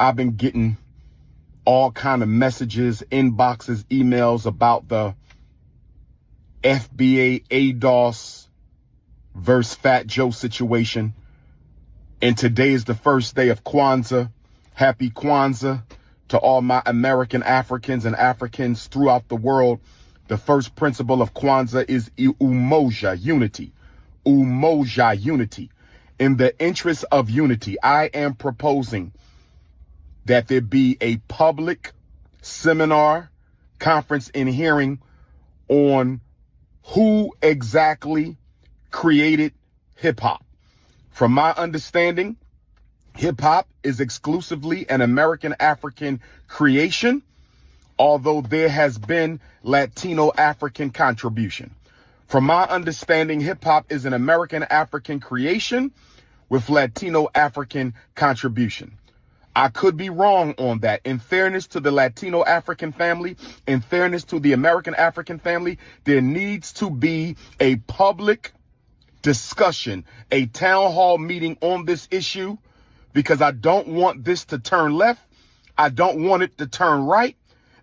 I've been getting all kind of messages, inboxes, emails about the FBA ADOS versus Fat Joe situation. And today is the first day of Kwanzaa. Happy Kwanzaa to all my American Africans and Africans throughout the world. The first principle of Kwanzaa is umoja, unity. Umoja, unity. In the interest of unity, I am proposing that there be a public seminar, conference, and hearing on who exactly created hip-hop. From my understanding, hip-hop is exclusively an American African creation, although there has been Latino African contribution. From my understanding, hip-hop is an American African creation with Latino African contribution. I could be wrong on that. In fairness to the Latino African family, in fairness to the American African family, there needs to be a public discussion, a town hall meeting on this issue, because I don't want this to turn left. I don't want it to turn right.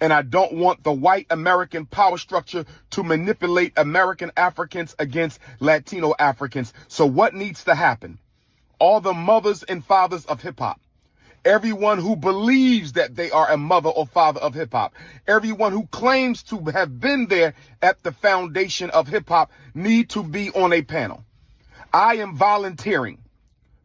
And I don't want the white American power structure to manipulate American Africans against Latino Africans. So what needs to happen? All the mothers and fathers of hip hop, everyone who believes that they are a mother or father of hip hop, everyone who claims to have been there at the foundation of hip hop need to be on a panel. I am volunteering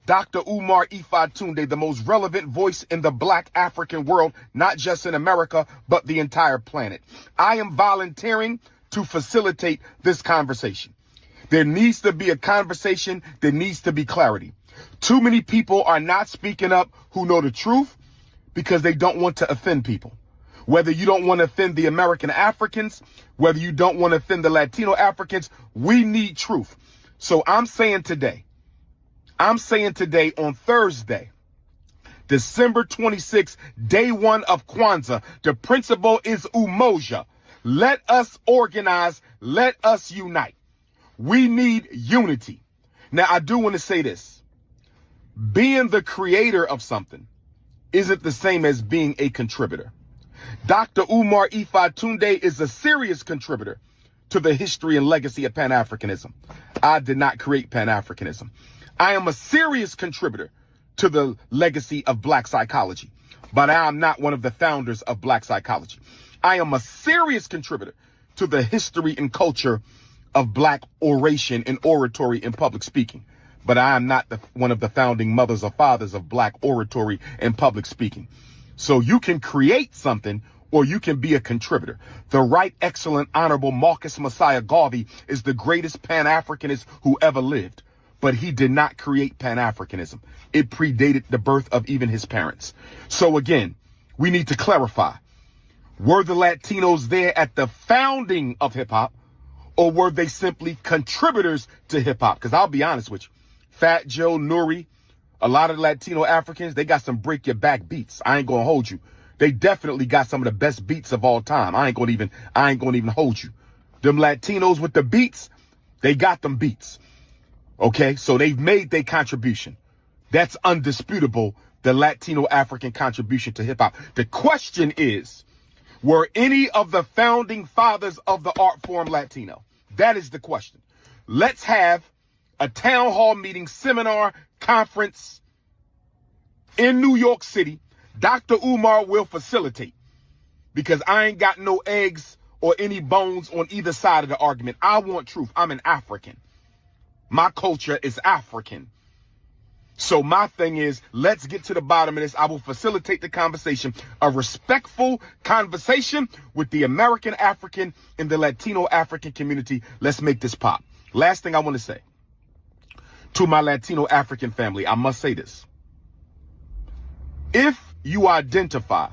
Dr. Umar Tunde, the most relevant voice in the Black African world, not just in America, but the entire planet. I am volunteering to facilitate this conversation. There needs to be a conversation. There needs to be clarity. Too many people are not speaking up who know the truth because they don't want to offend people. Whether you don't want to offend the American Africans, whether you don't want to offend the Latino Africans, we need truth. So I'm saying today on Thursday, December 26th, day one of Kwanzaa, the principle is umoja. Let us organize. Let us unite. We need unity. Now, I do want to say this. Being the creator of something isn't the same as being a contributor. Dr. Umar Tunde is a serious contributor to the history and legacy of Pan-Africanism. I did not create Pan-Africanism. I am a serious contributor to the legacy of Black psychology, but I am not one of the founders of Black psychology. I am a serious contributor to the history and culture of Black oration and oratory and public speaking, but I am not one of the founding mothers or fathers of Black oratory and public speaking. So you can create something or you can be a contributor. The Right Excellent Honorable Marcus Messiah Garvey is the greatest Pan-Africanist who ever lived. But he did not create Pan-Africanism. It predated the birth of even his parents. So again, we need to clarify. Were the Latinos there at the founding of hip-hop, or were they simply contributors to hip-hop? Because I'll be honest with you, Fat Joe, Nuri, a lot of Latino Africans, they got some break your back beats. I ain't gonna hold you. They definitely got some of the best beats of all time. I ain't gonna even hold you. Them Latinos with the beats, they got them beats. Okay, so they've made their contribution. That's undisputable, the Latino African contribution to hip hop. The question is, were any of the founding fathers of the art form Latino? That is the question. Let's have a town hall meeting, seminar, conference in New York City. Dr. Umar will facilitate, because I ain't got no eggs or any bones on either side of the argument. I want truth. I'm an African. My culture is African. So my thing is, let's get to the bottom of this. I will facilitate the conversation, a respectful conversation with the American African and the Latino African community. Let's make this pop. Last thing I want to say to my Latino African family, I must say this. If you identify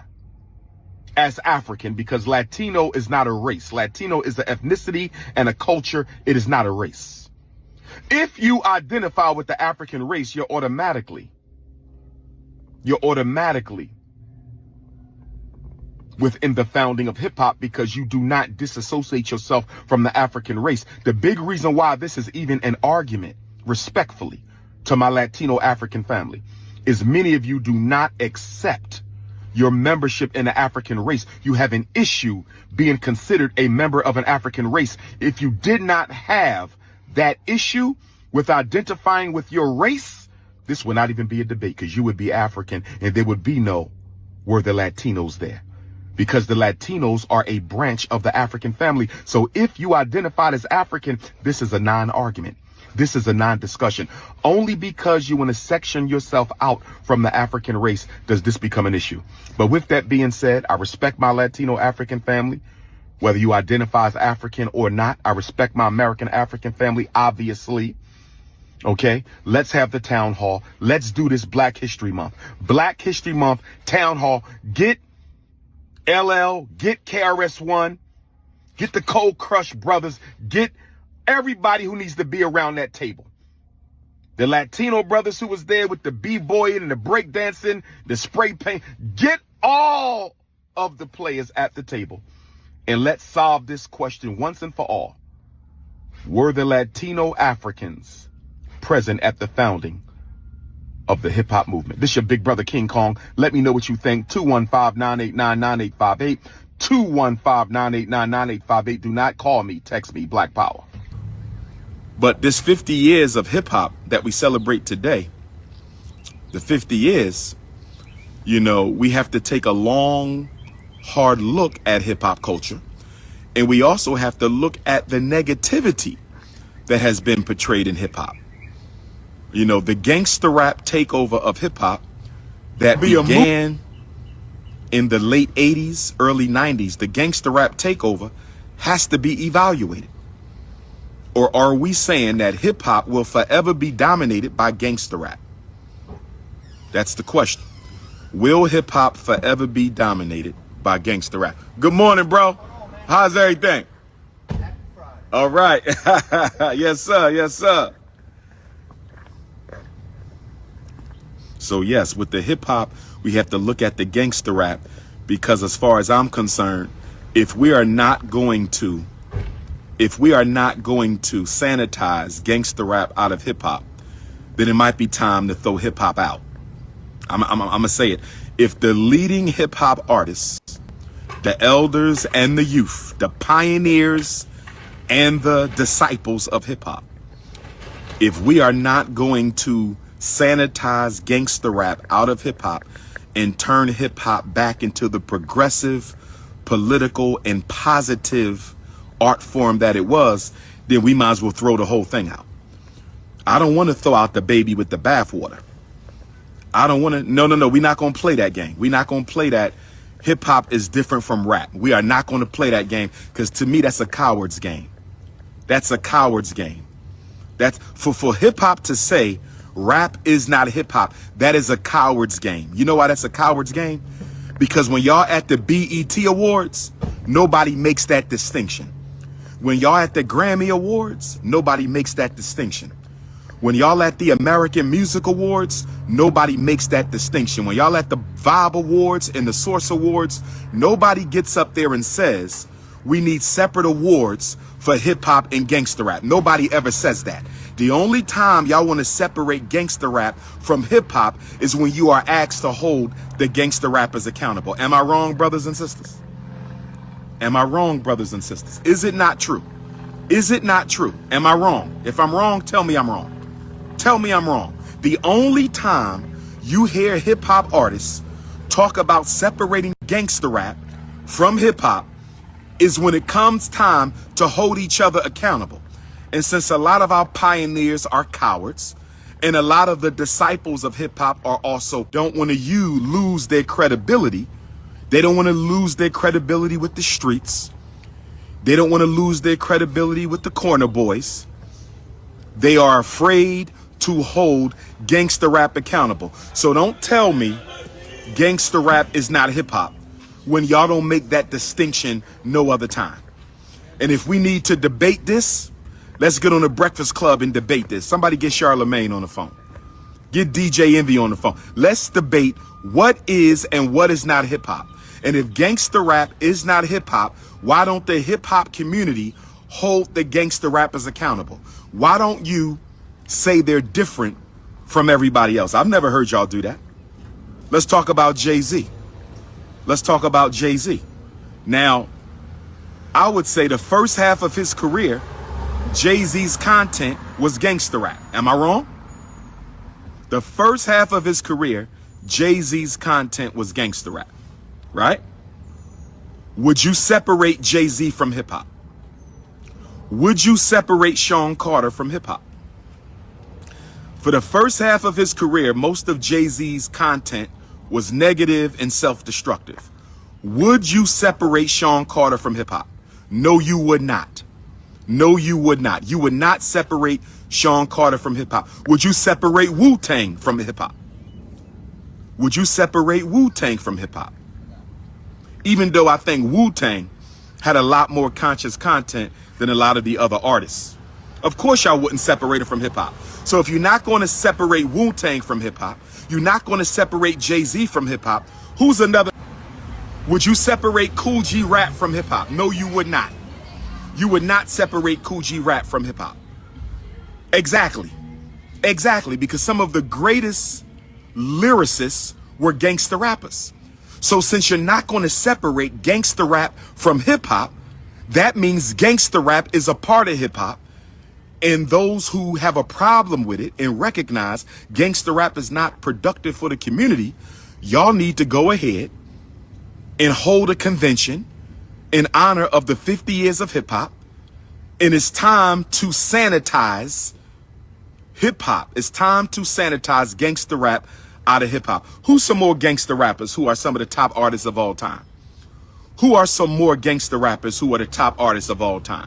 as African, because Latino is not a race. Latino is an ethnicity and a culture. It is not a race. If you identify with the African race, you're automatically within the founding of hip hop, because you do not disassociate yourself from the African race. The big reason why this is even an argument, respectfully, to my Latino African family, is many of you do not accept your membership in the African race. You have an issue being considered a member of an African race. If you did not have that issue with identifying with your race, this would not even be a debate, because you would be African and there would be no were the Latinos there, because the Latinos are a branch of the African family. So if you identified as African, this is a non-argument. This is a non-discussion. Only because you want to section yourself out from the African race does this become an issue. But with that being said, I respect my Latino African family. Whether you identify as African or not, I respect my American African family, obviously. Okay, let's have the town hall. Let's do this Black History Month. Black History Month, town hall. Get LL, get KRS-One, get the Cold Crush brothers, get everybody who needs to be around that table. The Latino brothers who was there with the b-boying and the breakdancing, the spray paint. Get all of the players at the table. And let's solve this question once and for all. Were the Latino Africans present at the founding of the hip hop movement? This is your big brother King Kong. Let me know what you think. 215-989-9858. 215-989-9858. Do not call me. Text me. Black Power. But this 50 years of hip hop that we celebrate today, the 50 years, you know, we have to take a long, hard look at hip hop culture. And we also have to look at the negativity that has been portrayed in hip hop. You know, the gangster rap takeover of hip hop that began in the late 80s, early 90s, the gangster rap takeover has to be evaluated. Or are we saying that hip hop will forever be dominated by gangster rap? That's the question. Will hip hop forever be dominated by gangster rap? Good morning, bro. How's everything? All right. Yes, sir. Yes, sir. So yes, with the hip hop, we have to look at the gangster rap, because as far as I'm concerned, if we are not going to sanitize gangster rap out of hip hop, then it might be time to throw hip hop out. I'm gonna say it. If the leading hip hop artists, the elders and the youth, the pioneers and the disciples of hip hop, if we are not going to sanitize gangster rap out of hip hop and turn hip hop back into the progressive, political, and positive art form that it was, then we might as well throw the whole thing out. I don't want to throw out the baby with the bathwater. I don't want to. No. We're not going to play that game. We're not going to play that. Hip hop is different from rap. We are not going to play that game, because to me, that's a coward's game. That's a coward's game. That's for hip hop to say rap is not hip hop. That is a coward's game. You know why that's a coward's game? Because when y'all at the BET Awards, nobody makes that distinction. When y'all at the Grammy Awards, nobody makes that distinction. When y'all at the American Music Awards, nobody makes that distinction. When y'all at the Vibe Awards and the Source Awards, nobody gets up there and says, we need separate awards for hip hop and gangster rap. Nobody ever says that. The only time y'all want to separate gangster rap from hip hop is when you are asked to hold the gangster rappers accountable. Am I wrong, brothers and sisters? Am I wrong, brothers and sisters? Is it not true? Is it not true? Am I wrong? If I'm wrong, tell me I'm wrong. Tell me I'm wrong. The only time you hear hip hop artists talk about separating gangster rap from hip hop is when it comes time to hold each other accountable. And since a lot of our pioneers are cowards, and a lot of the disciples of hip hop are also don't want to lose their credibility. They don't want to lose their credibility with the streets. They don't want to lose their credibility with the corner boys. They are afraid to hold gangster rap accountable. So don't tell me gangster rap is not hip hop when y'all don't make that distinction no other time. And if we need to debate this, let's get on the Breakfast Club and debate this. Somebody get Charlemagne on the phone. Get DJ Envy on the phone. Let's debate what is and what is not hip hop. And if gangster rap is not hip hop, why don't the hip hop community hold the gangster rappers accountable? Why don't you say they're different from everybody else? I've never heard y'all do that. Let's talk about Jay-Z. Let's talk about Jay-Z. Now, I would say the first half of his career, Jay-Z's content was gangster rap. Am I wrong? The first half of his career, Jay-Z's content was gangster rap, right? Would you separate Jay-Z from hip hop? Would you separate Sean Carter from hip hop? For the first half of his career, most of Jay-Z's content was negative and self-destructive. Would you separate Sean Carter from hip hop? No, you would not. No, you would not. You would not separate Sean Carter from hip hop. Would you separate Wu-Tang from hip hop? Would you separate Wu-Tang from hip hop? Even though I think Wu-Tang had a lot more conscious content than a lot of the other artists. Of course y'all wouldn't separate it from hip hop. So if you're not going to separate Wu-Tang from hip hop, you're not going to separate Jay-Z from hip hop, who's another? Would you separate Kool G Rap from hip hop? No, you would not. You would not separate Kool G Rap from hip hop. Exactly. Exactly, because some of the greatest lyricists were gangster rappers. So since you're not going to separate gangster rap from hip hop, that means gangster rap is a part of hip hop. And those who have a problem with it and recognize gangster rap is not productive for the community, y'all need to go ahead and hold a convention in honor of the 50 years of hip hop. And it's time to sanitize hip hop. It's time to sanitize gangster rap out of hip hop. Who's some more gangster rappers who are some of the top artists of all time? Who are some more gangster rappers who are the top artists of all time?